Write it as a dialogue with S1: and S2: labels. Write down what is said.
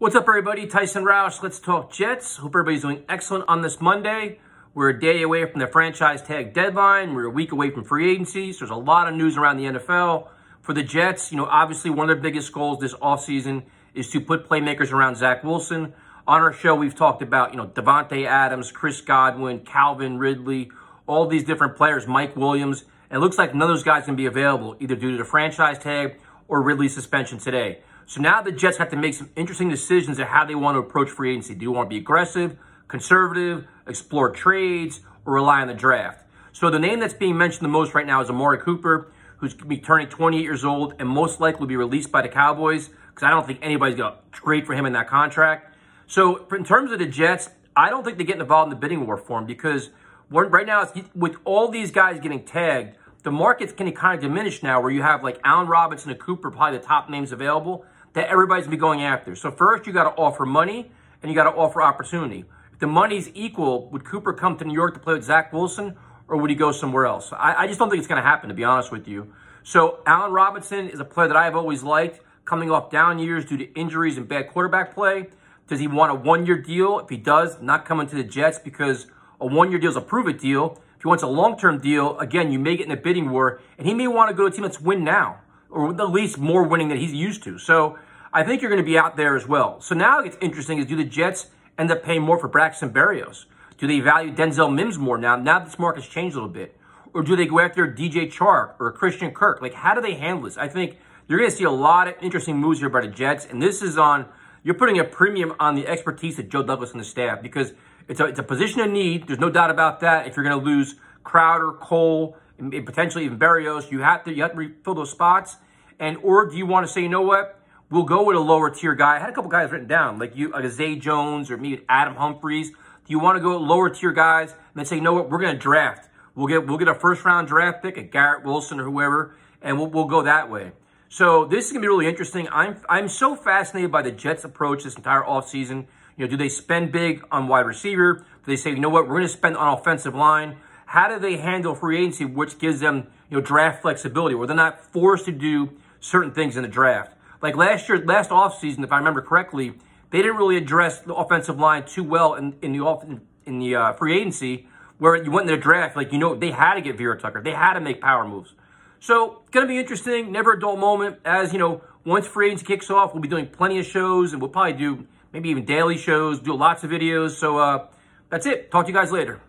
S1: What's up, everybody? Tyson Roush. Let's talk Jets. Hope everybody's doing excellent on this Monday. We're a day away from the franchise tag deadline. We're a week away from free agency. So there's a lot of news around the NFL. For the Jets, obviously one of their biggest goals this offseason is to put playmakers around Zach Wilson. On our show, we've talked about, Davante Adams, Chris Godwin, Calvin Ridley, all these different players, Mike Williams. And it looks like none of those guys can be available, either due to the franchise tag or Ridley's suspension today. So now the Jets have to make some interesting decisions of how they want to approach free agency. Do you want to be aggressive, conservative, explore trades, or rely on the draft? So the name that's being mentioned the most right now is Amari Cooper, who's going to be turning 28 years old and most likely will be released by the Cowboys, because I don't think anybody's going to trade for him in that contract. So in terms of the Jets, I don't think they're getting involved in the bidding war for him, because right now, with all these guys getting tagged, the market's kind of diminished now, where you have like Allen Robinson and Cooper, probably the top names available, that everybody's going to be going after. So first, you got to offer money, and you got to offer opportunity. If the money's equal, would Cooper come to New York to play with Zach Wilson, or would he go somewhere else? I just don't think it's going to happen, to be honest with you. So Allen Robinson is a player that I've always liked, coming off down years due to injuries and bad quarterback play. Does he want a one-year deal? If he does, not coming to the Jets, because a one-year deal is a prove-it deal. If he wants a long-term deal, again, you may get in a bidding war, and he may want to go to a team that's win now, or at least more winning than he's used to. So I think you're going to be out there as well. So now it gets interesting is, do the Jets end up paying more for Braxton Berrios? Do they value Denzel Mims more now? Now this market's changed a little bit. Or do they go after DJ Chark or Christian Kirk? Like, how do they handle this? I think you're going to see a lot of interesting moves here by the Jets, and this is on, you're putting a premium on the expertise of Joe Douglas and the staff, because it's a position of need. There's no doubt about that. If you're going to lose Crowder, Cole, and potentially even Berrios, you have to refill those spots. Or do you want to say, you know what? We'll go with a lower tier guy. I had a couple guys written down, like a Zay Jones or maybe Adam Humphries. Do you want to go with lower tier guys and then say, you know what? We're going to draft. We'll get a first round draft pick, a Garrett Wilson or whoever, and we'll go that way. So this is going to be really interesting. I'm so fascinated by the Jets' approach this entire offseason. Do they spend big on wide receiver? Do they say, you know what, we're going to spend on offensive line? How do they handle free agency, which gives them, draft flexibility, where they're not forced to do certain things in the draft? Like last offseason, if I remember correctly, they didn't really address the offensive line too well in the free agency, where you went in the draft, they had to get Vera Tucker. They had to make power moves. So, going to be interesting, never a dull moment. As, once free agency kicks off, we'll be doing plenty of shows, and we'll probably do maybe even daily shows, do lots of videos. So, that's it. Talk to you guys later.